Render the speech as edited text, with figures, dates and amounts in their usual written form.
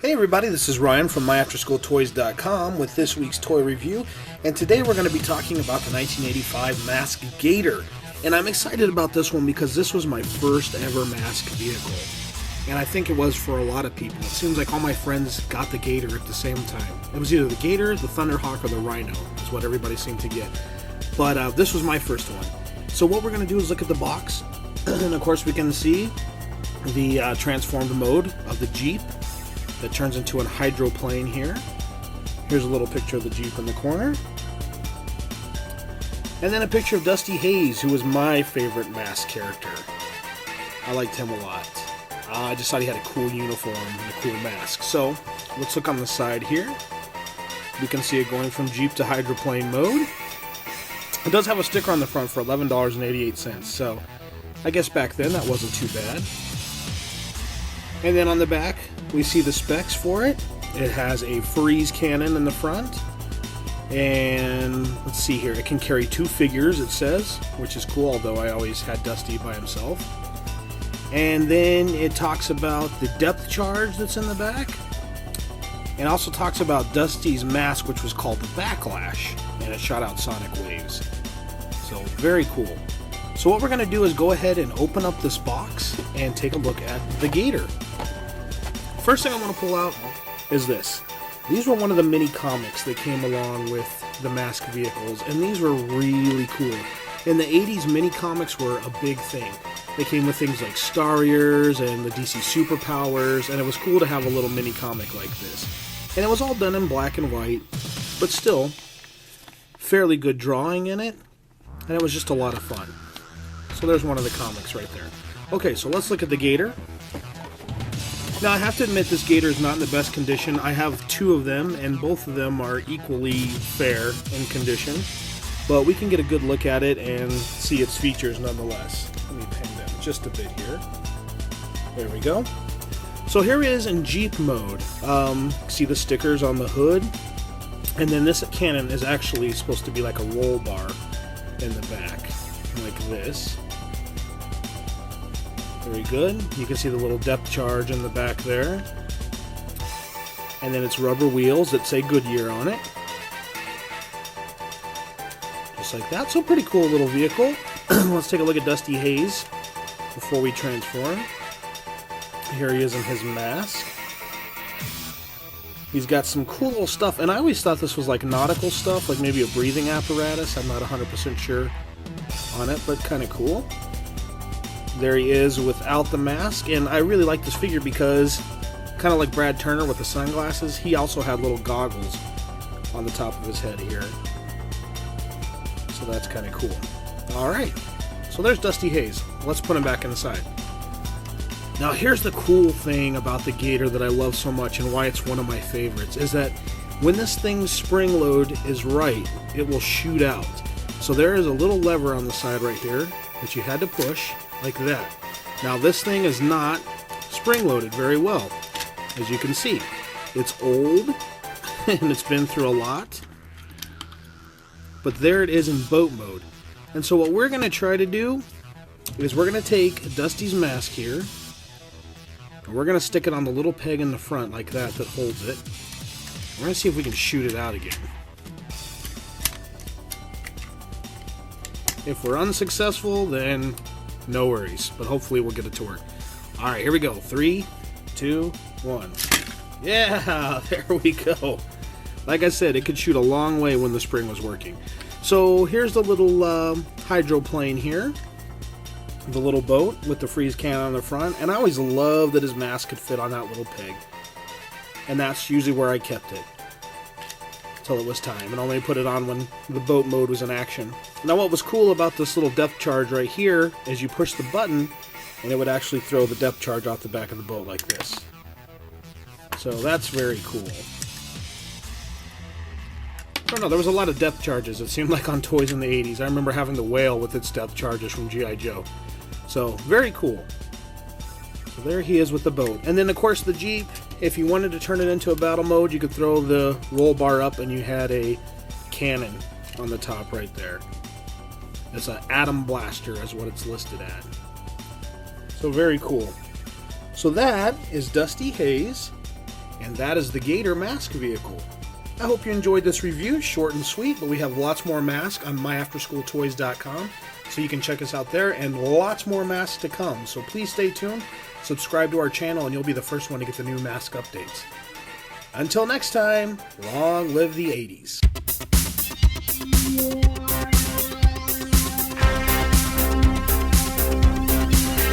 Hey everybody, this is Ryan from myafterschooltoys.com with this week's toy review, and today we're going to be talking about the 1985 M.A.S.K Gator. And I'm excited about this one because this was my first ever M.A.S.K vehicle. And I think it was for a lot of people. It seems like all my friends got the Gator at the same time. It was either the Gator, the Thunderhawk, or the Rhino is what everybody seemed to get. But this was my first one. So what we're going to do is look at the box, and of course we can see the transformed mode of the Jeep that turns into a hydroplane here. Here's a little picture of the Jeep in the corner. And then a picture of Dusty Hayes, who was my favorite M.A.S.K character. I liked him a lot. I just thought he had a cool uniform and a cool mask. So, let's look on the side here. We can see it going from Jeep to hydroplane mode. It does have a sticker on the front for $11.88, so I guess back then that wasn't too bad. And then on the back, we see the specs for it. It has a freeze cannon in the front. And let's see here, it can carry 2 figures, it says, which is cool, although I always had Dusty by himself. And then it talks about the depth charge that's in the back. And also talks about Dusty's mask, which was called the Backlash, and it shot out sonic waves. So, very cool. So what we're going to do is go ahead and open up this box and take a look at the Gator. First thing I want to pull out is this. These were one of the mini comics that came along with the M.A.S.K vehicles, and these were really cool. In the 80s, mini comics were a big thing. They came with things like Starriers and the DC Superpowers, and it was cool to have a little mini comic like this. And it was all done in black and white, but still, fairly good drawing in it, and it was just a lot of fun. So there's one of the comics right there. Okay, so let's look at the Gator. Now, I have to admit this Gator is not in the best condition. I have 2 of them, and both of them are equally fair in condition. But we can get a good look at it and see its features nonetheless. Let me pan down just a bit here. There we go. So here it is in Jeep mode. See the stickers on the hood? And then this cannon is actually supposed to be like a roll bar in the back, like this. Very good. You can see the little depth charge in the back there. And then it's rubber wheels that say Goodyear on it. Just like that. So pretty cool little vehicle. Let's take a look at Dusty Hayes before we transform. Here he is in his mask. He's got some cool little stuff. And I always thought this was like nautical stuff, like maybe a breathing apparatus. I'm not 100% sure on it, but kind of cool. There he is without the mask, and I really like this figure because, kind of like Brad Turner with the sunglasses, he also had little goggles on the top of his head here. So that's kind of cool. Alright, so there's Dusty Hayes. Let's put him back inside. Now here's the cool thing about the Gator that I love so much and why it's one of my favorites, is that when this thing's spring load is right, it will shoot out. So there is a little lever on the side right here that you had to push, like that. Now this thing is not spring-loaded very well, as you can see. It's old, and it's been through a lot, but there it is in boat mode. And so what we're going to try to do is we're going to take Dusty's mask here, and we're going to stick it on the little peg in the front like that holds it. We're going to see if we can shoot it out again. If we're unsuccessful, then no worries, but hopefully we'll get it to work. Alright, here we go. 3, 2, 1. Yeah, there we go. Like I said, it could shoot a long way when the spring was working. So here's the little hydroplane here. The little boat with the freeze cannon on the front. And I always loved that his mask could fit on that little peg. And that's usually where I kept it until it was time, and only put it on when the boat mode was in action. Now what was cool about this little depth charge right here is you push the button and it would actually throw the depth charge off the back of the boat like this. So that's very cool. I don't know, there was a lot of depth charges, it seemed like, on toys in the 80s. I remember having the whale with its depth charges from G.I. Joe. So, very cool. So there he is with the boat. And then of course the Jeep, if you wanted to turn it into a battle mode, you could throw the roll bar up and you had a cannon on the top right there. It's an atom blaster is what it's listed at. So very cool. So that is Dusty Hayes and that is the Gator mask vehicle. I hope you enjoyed this review, short and sweet, but we have lots more masks on myafterschooltoys.com, so you can check us out there, and lots more masks to come. So please stay tuned, subscribe to our channel, and you'll be the first one to get the new mask updates. Until next time, long live the 80s.